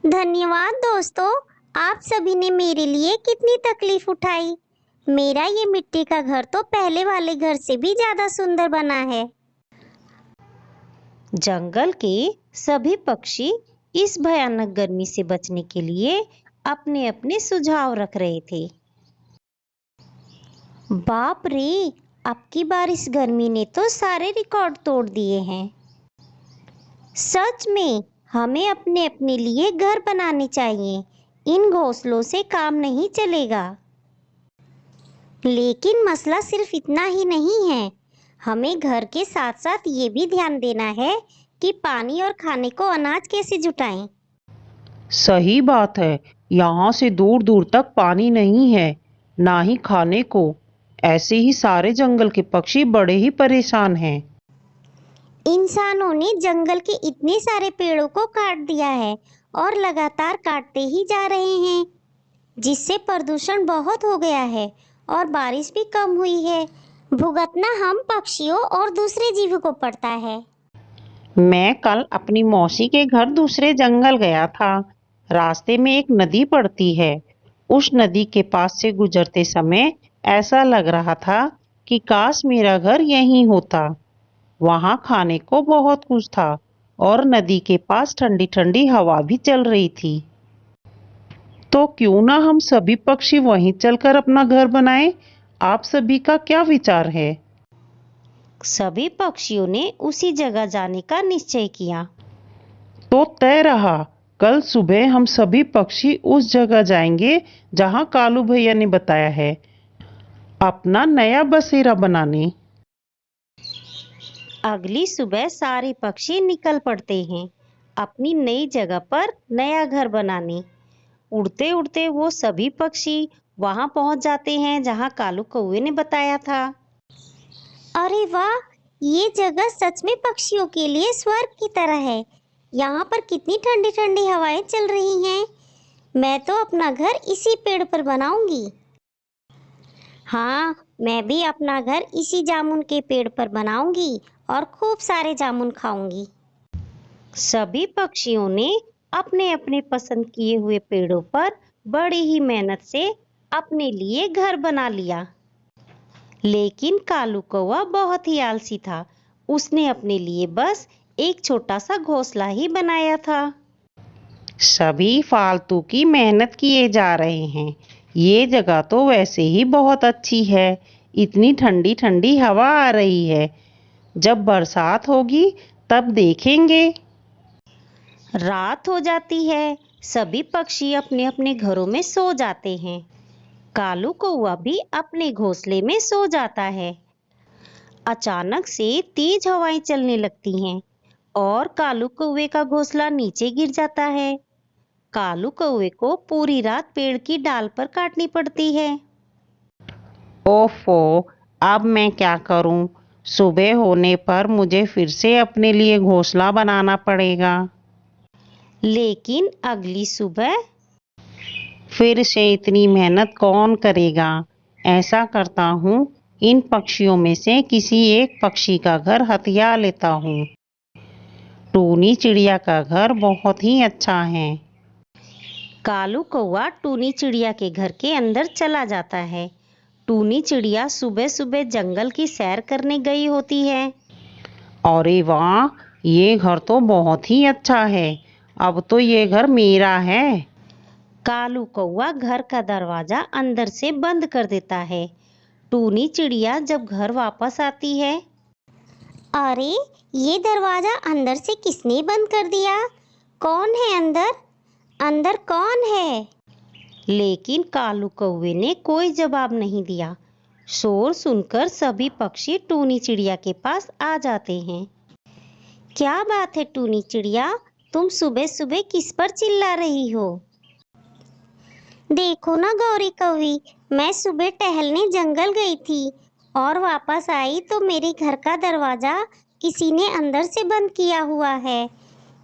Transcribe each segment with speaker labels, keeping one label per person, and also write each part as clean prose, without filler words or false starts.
Speaker 1: धन्यवाद दोस्तों। आप सभी ने मेरे लिए कितनी तकलीफ उठाई। मेरा ये मिट्टी का घर तो पहले वाले घर से भी ज्यादा सुंदर बना है।
Speaker 2: जंगल के सभी पक्षी इस भयानक गर्मी से बचने के लिए अपने अपने सुझाव रख रहे थे। बाप रे, अब की बार इस गर्मी ने तो सारे रिकॉर्ड तोड़ दिए हैं। सच में हमें अपने अपने लिए घर बनाने चाहिए। इन घोंसलों से काम नहीं चलेगा। लेकिन मसला सिर्फ इतना ही नहीं है। हमें घर के साथ साथ ये भी ध्यान देना है कि पानी और खाने को अनाज कैसे जुटाएं।
Speaker 3: सही बात है। यहाँ से दूर दूर तक पानी नहीं है, ना ही खाने को। ऐसे ही सारे जंगल के पक्षी बड़े ही परेशान हैं।
Speaker 1: इंसानों ने जंगल के इतने सारे पेड़ों को काट दिया है और लगातार काटते ही जा रहे हैं, जिससे प्रदूषण बहुत हो गया है और बारिश भी कम हुई है। भुगतना हम पक्षियों और दूसरे जीवों को पड़ता है।
Speaker 3: मैं कल अपनी मौसी के घर दूसरे जंगल गया था। रास्ते में एक नदी पड़ती है। उस नदी के पास से गुजरते समय ऐसा लग रहा था कि काश मेरा घर यहीं होता। वहां खाने को बहुत कुछ था और नदी के पास ठंडी ठंडी हवा भी चल रही थी। तो क्यों ना हम सभी पक्षी वहीं चलकर अपना घर बनाएं? आप सभी का क्या विचार है?
Speaker 2: सभी पक्षियों ने उसी जगह जाने का निश्चय किया।
Speaker 3: तो तय रहा, कल सुबह हम सभी पक्षी उस जगह जाएंगे जहां कालू भैया ने बताया है, अपना नया बसेरा बनाने।
Speaker 2: अगली सुबह सारे पक्षी निकल पड़ते हैं अपनी नई जगह पर नया घर बनाने। उड़ते उड़ते वो सभी पक्षी वहां पहुंच जाते हैं जहां कालू कौवे ने बताया था।
Speaker 1: अरे वाह, ये जगह सच में पक्षियों के लिए स्वर्ग की तरह है। यहाँ पर कितनी ठंडी ठंडी हवाएं चल रही हैं। मैं तो अपना घर इसी पेड़ पर बनाऊंगी। हाँ, मैं भी अपना घर इसी जामुन के पेड़ पर बनाऊंगी और खूब सारे जामुन खाऊंगी।
Speaker 2: सभी पक्षियों ने अपने अपने पसंद किए हुए पेड़ों पर बड़ी ही मेहनत से अपने लिए घर बना लिया। लेकिन कालू कौवा बहुत ही आलसी था। उसने अपने लिए बस एक छोटा सा घोंसला ही बनाया था।
Speaker 3: सभी फालतू की मेहनत किए जा रहे हैं। ये जगह तो वैसे ही बहुत अच्छी है। इतनी ठंडी ठंडी हवा आ रही है। जब बरसात होगी तब देखेंगे।
Speaker 2: रात हो जाती है। सभी पक्षी अपने अपने घरों में सो जाते हैं। कालू कौवा भी अपने घोंसले में सो जाता है। अचानक से तेज हवाएं चलने लगती हैं और कालू कौवे का घोंसला नीचे गिर जाता है। कालू कौवे को पूरी रात पेड़ की डाल पर काटनी पड़ती है।
Speaker 3: ओफो, अब मैं क्या करूं? सुबह होने पर मुझे फिर से अपने लिए घोंसला बनाना पड़ेगा।
Speaker 2: लेकिन अगली सुबह
Speaker 3: फिर से इतनी मेहनत कौन करेगा? ऐसा करता हूँ, इन पक्षियों में से किसी एक पक्षी का घर हथिया लेता हूँ। टूनी चिड़िया का घर बहुत ही अच्छा है।
Speaker 2: कालू कौवा टूनी चिड़िया के घर के अंदर चला जाता है। टूनी चिड़िया सुबह सुबह जंगल की सैर करने गई होती है।
Speaker 3: अरे वाह, ये घर तो बहुत ही अच्छा है। अब तो ये घर मेरा है।
Speaker 2: कालू कौवा घर का दरवाजा अंदर से बंद कर देता है। टूनी चिड़िया जब घर वापस आती है।
Speaker 1: अरे, ये दरवाजा अंदर से किसने बंद कर दिया? कौन है अंदर? अंदर कौन है?
Speaker 2: लेकिन कालू कौवे ने कोई जवाब नहीं दिया। शोर सुनकर सभी पक्षी टूनी चिड़िया के पास आ जाते हैं।
Speaker 1: क्या बात है टूनी चिड़िया, तुम सुबह सुबह किस पर चिल्ला रही हो? देखो ना गौरी कौवी, मैं सुबह टहलने जंगल गई थी और वापस आई तो मेरे घर का दरवाजा किसी ने अंदर से बंद किया हुआ है।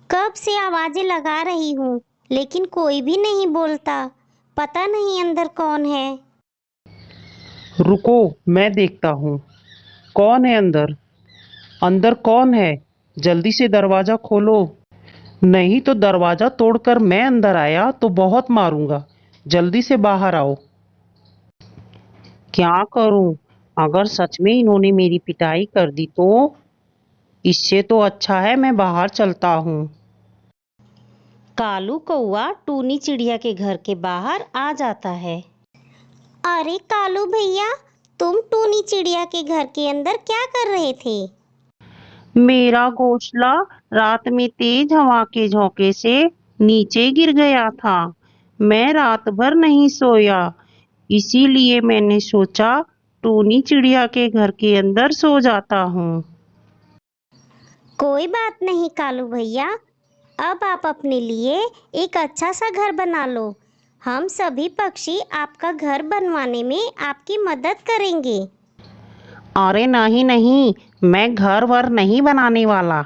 Speaker 1: कब से आवाजें लगा रही हूँ लेकिन कोई भी नहीं बोलता। पता नहीं अंदर कौन है।
Speaker 3: रुको, मैं देखता हूँ। कौन है अंदर? अंदर कौन है? जल्दी से दरवाजा खोलो। नहीं तो दरवाजा तोड़कर मैं अंदर आया तो बहुत मारूंगा। जल्दी से बाहर आओ। क्या करूं? अगर सच में इन्होंने मेरी पिटाई कर दी तो? इससे तो अच्छा है मैं बाहर चलता हूँ।
Speaker 2: कालू कौवा टूनी चिड़िया के घर के बाहर आ जाता है।
Speaker 1: अरे कालू भैया, तुम टूनी चिड़िया के घर के अंदर क्या कर रहे थे?
Speaker 3: मेरा घोंसला रात में तेज हवा के झोंके से नीचे गिर गया था। मैं रात भर नहीं सोया, इसीलिए मैंने सोचा टूनी चिड़िया के घर के अंदर सो जाता हूँ।
Speaker 1: कोई बात नहीं कालू भैया, अब आप अपने लिए एक अच्छा सा घर बना लो। हम सभी पक्षी आपका घर बनवाने में आपकी मदद करेंगे।
Speaker 3: अरे नहीं नहीं, मैं घर वर नहीं बनाने वाला।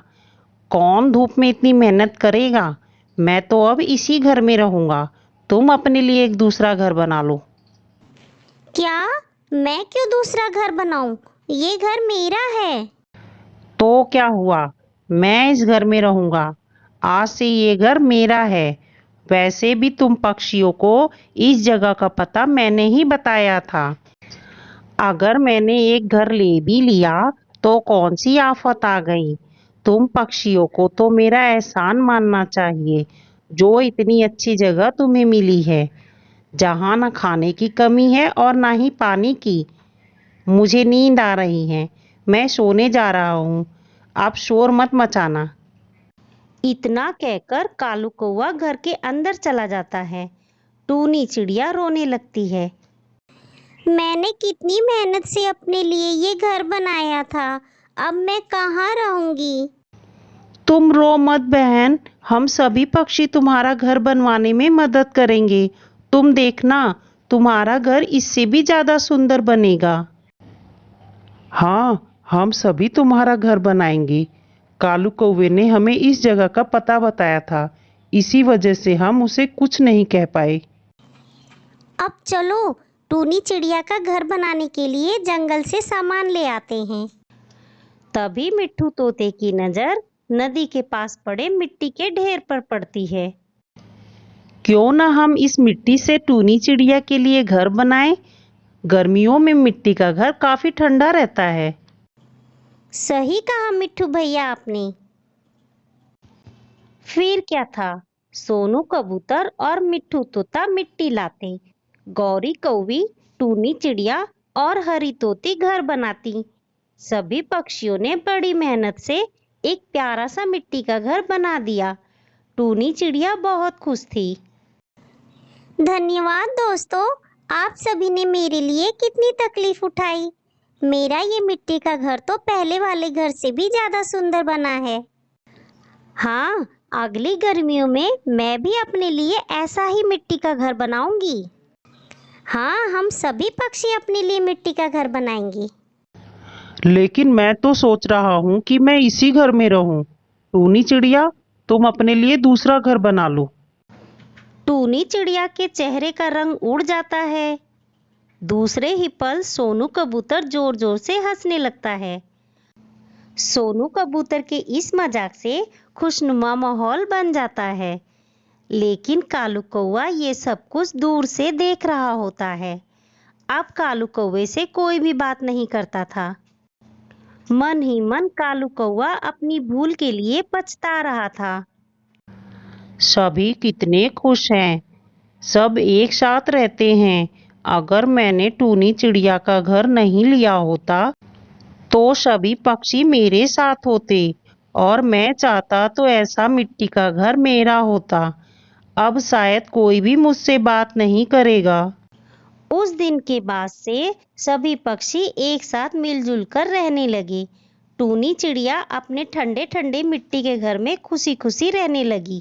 Speaker 3: कौन धूप में इतनी मेहनत करेगा? मैं तो अब इसी घर में रहूंगा। तुम अपने लिए एक दूसरा घर बना लो।
Speaker 1: क्या? मैं क्यों दूसरा घर बनाऊं? ये घर मेरा है।
Speaker 3: तो क्या हुआ, मैं इस घर में रहूंगा। आज से ये घर मेरा है। वैसे भी तुम पक्षियों को इस जगह का पता मैंने ही बताया था। अगर मैंने एक घर ले भी लिया तो कौन सी आफत आ गई? तुम पक्षियों को तो मेरा एहसान मानना चाहिए, जो इतनी अच्छी जगह तुम्हें मिली है, जहाँ न खाने की कमी है और ना ही पानी की। मुझे नींद आ रही है, मैं सोने जा रहा हूँ। आप शोर मत मचाना।
Speaker 2: इतना कहकर कालू कौवा घर के अंदर चला जाता है। टूनी चिड़िया रोने लगती है।
Speaker 1: मैंने कितनी मेहनत से अपने लिए ये घर बनाया था, अब मैं कहाँ रहूंगी?
Speaker 3: तुम रो मत बहन, हम सभी पक्षी तुम्हारा घर बनवाने में मदद करेंगे। तुम देखना, तुम्हारा घर इससे भी ज्यादा सुंदर बनेगा। हाँ, हम सभी तुम्हारा घर बनाएंगे। कालू कौवे ने हमें इस जगह का पता बताया था, इसी वजह से हम उसे कुछ नहीं कह पाए।
Speaker 1: अब चलो टूनी चिड़िया का घर बनाने के लिए जंगल से सामान ले आते हैं।
Speaker 2: तभी मिट्ठू तोते की नजर नदी के पास पड़े मिट्टी के ढेर पर पड़ती है।
Speaker 3: क्यों ना हम इस मिट्टी से टूनी चिड़िया के लिए घर बनाएं? गर्मियों में मिट्टी का घर काफी ठंडा रहता है।
Speaker 1: सही कहा मिट्ठू भैया आपने।
Speaker 2: फिर क्या था, सोनू कबूतर और मिट्ठू तोता मिट्टी लाते, गौरी कौवी, टूनी चिड़िया और हरी तोती घर बनाती। सभी पक्षियों ने बड़ी मेहनत से एक प्यारा सा मिट्टी का घर बना दिया। टूनी चिड़िया बहुत खुश थी।
Speaker 1: धन्यवाद दोस्तों, आप सभी ने मेरे लिए कितनी तकलीफ उठाई। मेरा ये मिट्टी का घर तो पहले वाले घर से भी ज़्यादा सुंदर बना है। हाँ, अगली गर्मियों में मैं भी अपने लिए ऐसा ही मिट्टी का घर बनाऊंगी। हाँ, हम सभी पक्षी अपने लिए मिट्टी का घर बनाएंगे।
Speaker 3: लेकिन मैं तो सोच रहा हूँ कि मैं इसी घर में रहूं। टूनी चिड़िया, तुम अपने लिए दूसरा घर बना लो।
Speaker 2: टूनी चिड़िया के चेहरे का रंग उड़ जाता है। दूसरे ही पल सोनू कबूतर जोर जोर से हंसने लगता है। सोनू कबूतर के इस मजाक से खुशनुमा माहौल बन जाता है। लेकिन कालू कौवा ये सब कुछ दूर से देख रहा होता है। अब कालू कौवे से कोई भी बात नहीं करता था। मन ही मन कालू कौवा अपनी भूल के लिए पछता रहा था।
Speaker 3: सभी कितने खुश हैं, सब एक साथ रहते हैं। अगर मैंने टूनी चिड़िया का घर नहीं लिया होता तो सभी पक्षी मेरे साथ होते, और मैं चाहता तो ऐसा मिट्टी का घर मेरा होता। अब शायद कोई भी मुझसे बात नहीं करेगा।
Speaker 2: उस दिन के बाद से सभी पक्षी एक साथ मिलजुल कर रहने लगे। टूनी चिड़िया अपने ठंडे ठंडे मिट्टी के घर में खुशी खुशी रहने लगी।